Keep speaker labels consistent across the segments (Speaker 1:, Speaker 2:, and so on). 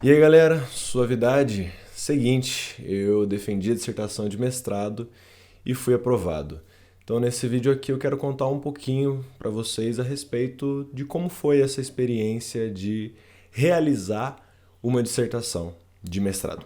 Speaker 1: E aí galera, suavidade? Seguinte, eu defendi a dissertação de mestrado e fui aprovado. Então nesse vídeo aqui eu quero contar um pouquinho para vocês a respeito de como foi essa experiência de realizar uma dissertação de mestrado.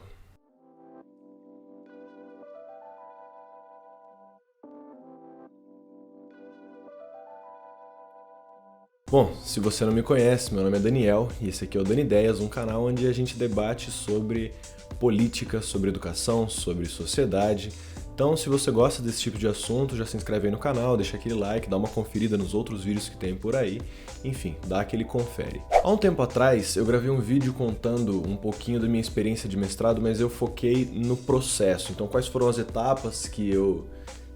Speaker 1: Bom, se você não me conhece, meu nome é Daniel e esse aqui é o Dani Ideias, um canal onde a gente debate sobre política, sobre educação, sobre sociedade. Então, se você gosta desse tipo de assunto, já se inscreve aí no canal, deixa aquele like, dá uma conferida nos outros vídeos que tem por aí, enfim, dá aquele confere. Há um tempo atrás, eu gravei um vídeo contando um pouquinho da minha experiência de mestrado, mas eu foquei no processo. Então, quais foram as etapas que eu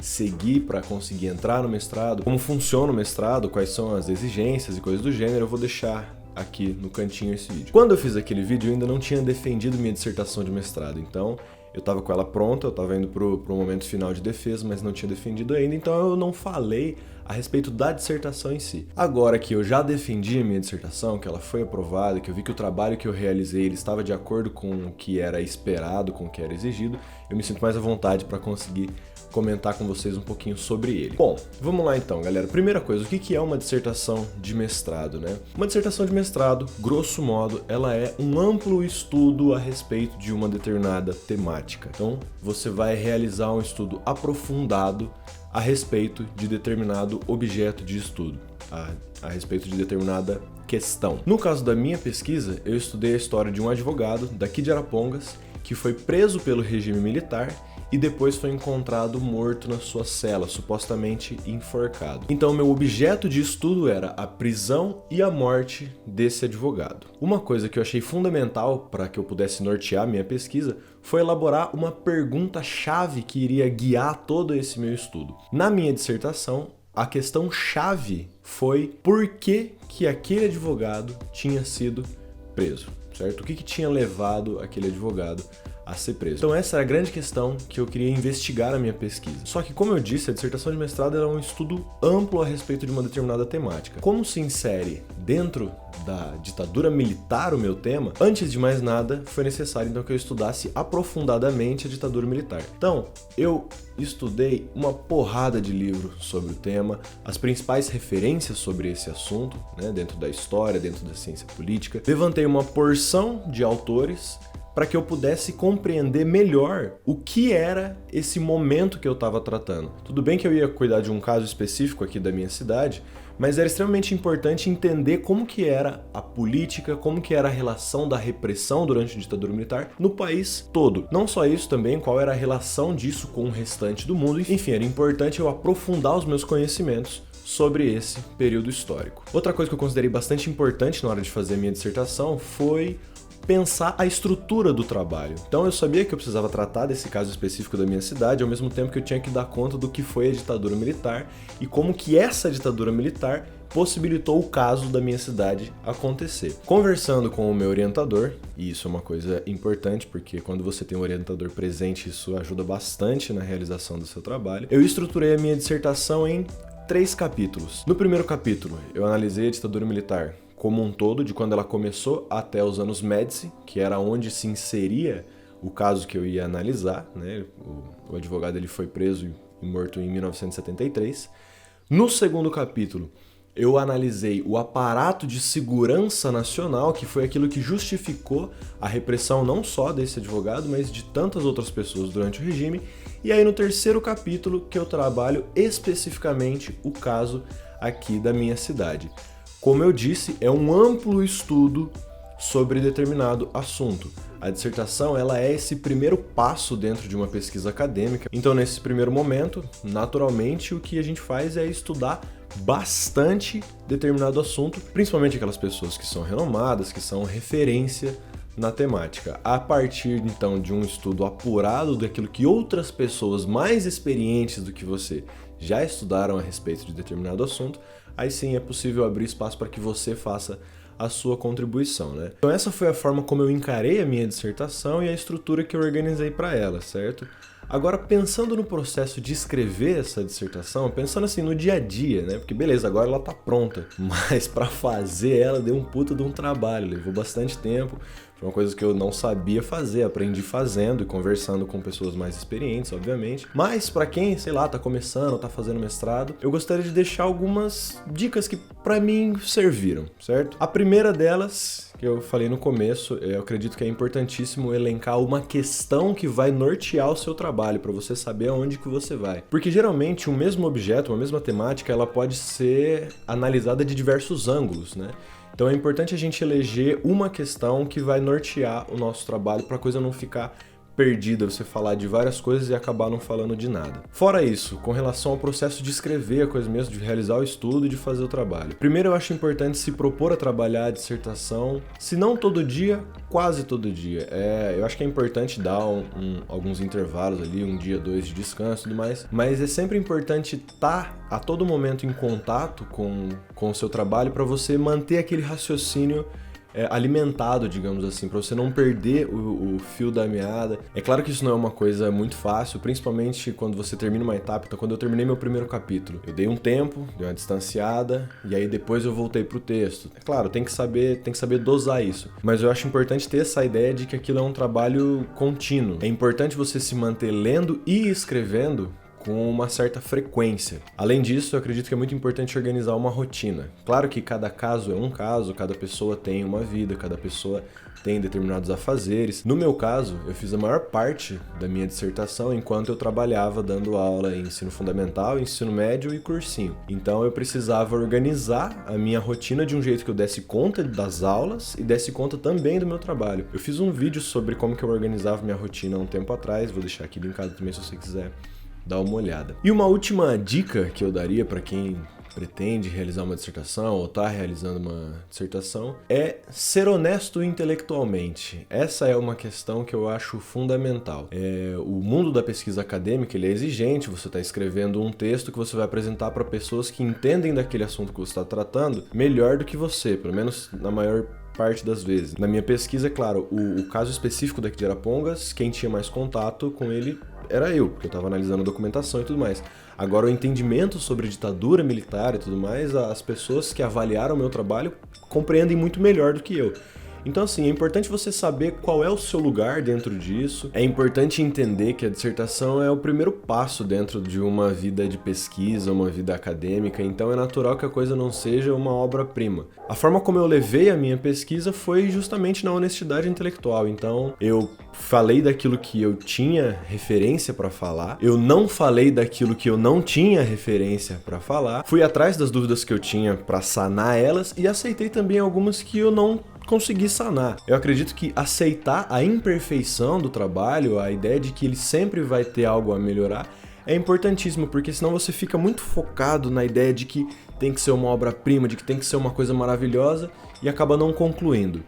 Speaker 1: segui para conseguir entrar no mestrado, como funciona o mestrado, quais são as exigências e coisas do gênero, eu vou deixar aqui no cantinho esse vídeo. Quando eu fiz aquele vídeo, eu ainda não tinha defendido minha dissertação de mestrado, então eu estava com ela pronta, eu estava indo pro momento final de defesa, mas não tinha defendido ainda, então eu não falei a respeito da dissertação em si. Agora que eu já defendi a minha dissertação, que ela foi aprovada, que eu vi que o trabalho que eu realizei ele estava de acordo com o que era esperado, com o que era exigido, eu me sinto mais à vontade para conseguir comentar com vocês um pouquinho sobre ele. Bom, vamos lá então, galera. Primeira coisa, o que é uma dissertação de mestrado, né? Uma dissertação de mestrado, grosso modo, ela é um amplo estudo a respeito de uma determinada temática. Então, você vai realizar um estudo aprofundado a respeito de determinado objeto de estudo, a respeito de determinada questão. No caso da minha pesquisa, eu estudei a história de um advogado daqui de Arapongas que foi preso pelo regime militar e depois foi encontrado morto na sua cela, supostamente enforcado. Então, meu objeto de estudo era a prisão e a morte desse advogado. Uma coisa que eu achei fundamental para que eu pudesse nortear minha pesquisa foi elaborar uma pergunta-chave que iria guiar todo esse meu estudo. Na minha dissertação, a questão-chave foi por que aquele advogado tinha sido preso, certo? O que tinha levado aquele advogado a ser preso. Então essa era a grande questão que eu queria investigar na minha pesquisa. Só que, como eu disse, a dissertação de mestrado era um estudo amplo a respeito de uma determinada temática. Como se insere dentro da ditadura militar o meu tema, antes de mais nada, foi necessário então que eu estudasse aprofundadamente a ditadura militar. Então, eu estudei uma porrada de livros sobre o tema, as principais referências sobre esse assunto, né, dentro da história, dentro da ciência política. Levantei uma porção de autores para que eu pudesse compreender melhor o que era esse momento que eu estava tratando. Tudo bem que eu ia cuidar de um caso específico aqui da minha cidade, mas era extremamente importante entender como que era a política, como que era a relação da repressão durante a ditadura militar no país todo. Não só isso, também qual era a relação disso com o restante do mundo. Enfim, era importante eu aprofundar os meus conhecimentos sobre esse período histórico. Outra coisa que eu considerei bastante importante na hora de fazer a minha dissertação foi pensar a estrutura do trabalho. Então eu sabia que eu precisava tratar desse caso específico da minha cidade, ao mesmo tempo que eu tinha que dar conta do que foi a ditadura militar e como que essa ditadura militar possibilitou o caso da minha cidade acontecer. Conversando com o meu orientador, e isso é uma coisa importante porque quando você tem um orientador presente, isso ajuda bastante na realização do seu trabalho, eu estruturei a minha dissertação em 3 capítulos. No primeiro capítulo, eu analisei a ditadura militar como um todo, de quando ela começou até os anos Médici, que era onde se inseria o caso que eu ia analisar, né? O advogado ele foi preso e morto em 1973. No segundo capítulo, eu analisei o aparato de segurança nacional, que foi aquilo que justificou a repressão não só desse advogado, mas de tantas outras pessoas durante o regime. E aí no terceiro capítulo que eu trabalho especificamente o caso aqui da minha cidade. Como eu disse, é um amplo estudo sobre determinado assunto. A dissertação ela é esse primeiro passo dentro de uma pesquisa acadêmica. Então, nesse primeiro momento, naturalmente, o que a gente faz é estudar bastante determinado assunto, principalmente aquelas pessoas que são renomadas, que são referência na temática. A partir, então, de um estudo apurado daquilo que outras pessoas mais experientes do que você já estudaram a respeito de determinado assunto, aí sim é possível abrir espaço para que você faça a sua contribuição, né? Então essa foi a forma como eu encarei a minha dissertação e a estrutura que eu organizei para ela, certo? Agora, pensando no processo de escrever essa dissertação, pensando assim no dia a dia, né? Porque beleza, agora ela tá pronta, mas para fazer ela deu um puta de um trabalho, levou bastante tempo, Foi uma coisa que eu não sabia fazer, aprendi fazendo e conversando com pessoas mais experientes, obviamente. Mas para quem, sei lá, tá começando, tá fazendo mestrado, eu gostaria de deixar algumas dicas que para mim serviram, certo? A primeira delas, que eu falei no começo, eu acredito que é importantíssimo elencar uma questão que vai nortear o seu trabalho, para você saber aonde que você vai. Porque geralmente um mesmo objeto, uma mesma temática, ela pode ser analisada de diversos ângulos, né? Então é importante a gente eleger uma questão que vai nortear o nosso trabalho para a coisa não ficar perdida, você falar de várias coisas e acabar não falando de nada. Fora isso, com relação ao processo de escrever a coisa mesmo, de realizar o estudo e de fazer o trabalho. Primeiro, eu acho importante se propor a trabalhar a dissertação, se não todo dia, quase todo dia. Eu acho que é importante dar alguns intervalos ali, um dia, dois de descanso e tudo mais, mas é sempre importante estar a todo momento em contato com o seu trabalho para você manter aquele raciocínio alimentado, digamos assim, para você não perder o fio da meada. É claro que isso não é uma coisa muito fácil, principalmente quando você termina uma etapa. Então, quando eu terminei meu primeiro capítulo, eu dei um tempo, dei uma distanciada, e aí depois eu voltei pro texto. É claro, tem que saber dosar isso. Mas eu acho importante ter essa ideia de que aquilo é um trabalho contínuo. É importante você se manter lendo e escrevendo com uma certa frequência. Além disso, eu acredito que é muito importante organizar uma rotina. Claro que cada caso é um caso, cada pessoa tem uma vida, cada pessoa tem determinados afazeres. No meu caso, eu fiz a maior parte da minha dissertação enquanto eu trabalhava dando aula em ensino fundamental, ensino médio e cursinho. Então eu precisava organizar a minha rotina de um jeito que eu desse conta das aulas e desse conta também do meu trabalho. Eu fiz um vídeo sobre como que eu organizava minha rotina há um tempo atrás, vou deixar aqui linkado também se você quiser dar uma olhada. E uma última dica que eu daria para quem pretende realizar uma dissertação ou está realizando uma dissertação é ser honesto intelectualmente. Essa é uma questão que eu acho fundamental. O mundo da pesquisa acadêmica ele é exigente, você está escrevendo um texto que você vai apresentar para pessoas que entendem daquele assunto que você está tratando melhor do que você, pelo menos na maior parte das vezes. Na minha pesquisa, é claro, o caso específico daqui de Arapongas, quem tinha mais contato com ele era eu, porque eu estava analisando a documentação e tudo mais. Agora, o entendimento sobre ditadura militar e tudo mais, as pessoas que avaliaram o meu trabalho compreendem muito melhor do que eu. Então, assim, é importante você saber qual é o seu lugar dentro disso. É importante entender que a dissertação é o primeiro passo dentro de uma vida de pesquisa, uma vida acadêmica, então é natural que a coisa não seja uma obra-prima. A forma como eu levei a minha pesquisa foi justamente na honestidade intelectual. Então, eu falei daquilo que eu tinha referência para falar, eu não falei daquilo que eu não tinha referência para falar, fui atrás das dúvidas que eu tinha para sanar elas e aceitei também algumas que eu não consegui sanar. Eu acredito que aceitar a imperfeição do trabalho, a ideia de que ele sempre vai ter algo a melhorar, é importantíssimo, porque senão você fica muito focado na ideia de que tem que ser uma obra-prima, de que tem que ser uma coisa maravilhosa e acaba não concluindo.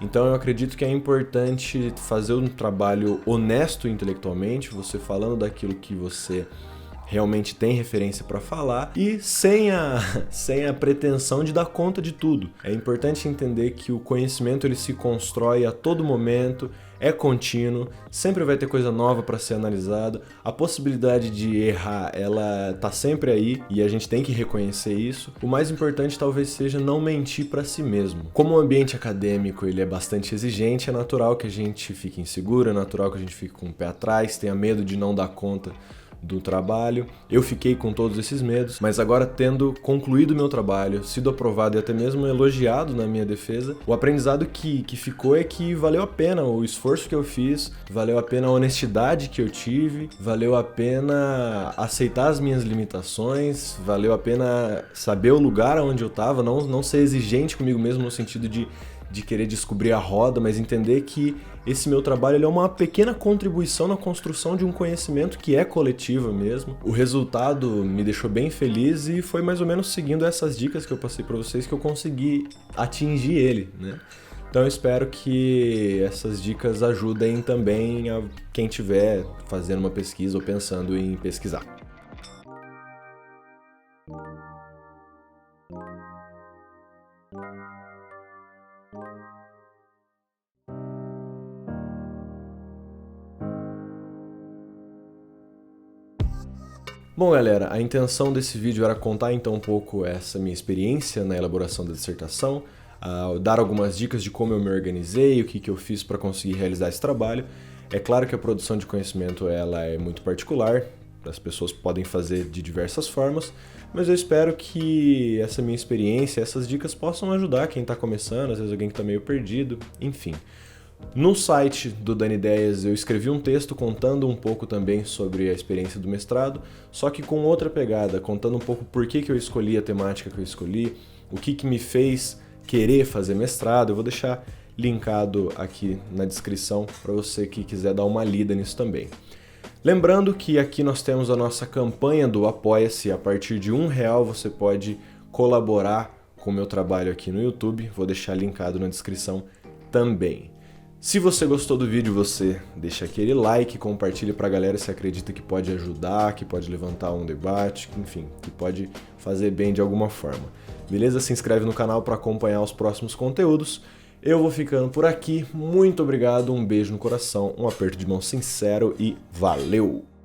Speaker 1: Então eu acredito que é importante fazer um trabalho honesto intelectualmente, você falando daquilo que você realmente tem referência para falar e sem a pretensão de dar conta de tudo. É importante entender que o conhecimento ele se constrói a todo momento, é contínuo, sempre vai ter coisa nova para ser analisado, a possibilidade de errar ela tá sempre aí e a gente tem que reconhecer isso. O mais importante talvez seja não mentir para si mesmo. Como o ambiente acadêmico ele é bastante exigente, é natural que a gente fique inseguro, é natural que a gente fique com o pé atrás, tenha medo de não dar conta do trabalho. Eu fiquei com todos esses medos, mas agora tendo concluído o meu trabalho, sido aprovado e até mesmo elogiado na minha defesa, o aprendizado que ficou é que valeu a pena o esforço que eu fiz, valeu a pena a honestidade que eu tive, valeu a pena aceitar as minhas limitações, valeu a pena saber o lugar onde eu estava, não ser exigente comigo mesmo no sentido de querer descobrir a roda, mas entender que esse meu trabalho ele é uma pequena contribuição na construção de um conhecimento que é coletivo mesmo. O resultado me deixou bem feliz e foi mais ou menos seguindo essas dicas que eu passei para vocês que eu consegui atingir ele, né? Então eu espero que essas dicas ajudem também a quem estiver fazendo uma pesquisa ou pensando em pesquisar. Bom, galera, a intenção desse vídeo era contar então um pouco essa minha experiência na elaboração da dissertação, dar algumas dicas de como eu me organizei, o que eu fiz para conseguir realizar esse trabalho. É claro que a produção de conhecimento ela é muito particular, as pessoas podem fazer de diversas formas, mas eu espero que essa minha experiência, essas dicas possam ajudar quem está começando, às vezes alguém que está meio perdido, enfim. No site do Dani Ideias eu escrevi um texto contando um pouco também sobre a experiência do mestrado, só que com outra pegada, contando um pouco por que eu escolhi a temática que eu escolhi, o que me fez querer fazer mestrado. Eu vou deixar linkado aqui na descrição para você que quiser dar uma lida nisso também. Lembrando que aqui nós temos a nossa campanha do Apoia-se. A partir de R$1 você pode colaborar com o meu trabalho aqui no YouTube, vou deixar linkado na descrição também. Se você gostou do vídeo, você deixa aquele like, compartilha pra galera se acredita que pode ajudar, que pode levantar um debate, enfim, que pode fazer bem de alguma forma. Beleza? Se inscreve no canal para acompanhar os próximos conteúdos. Eu vou ficando por aqui, muito obrigado, um beijo no coração, um aperto de mão sincero e valeu!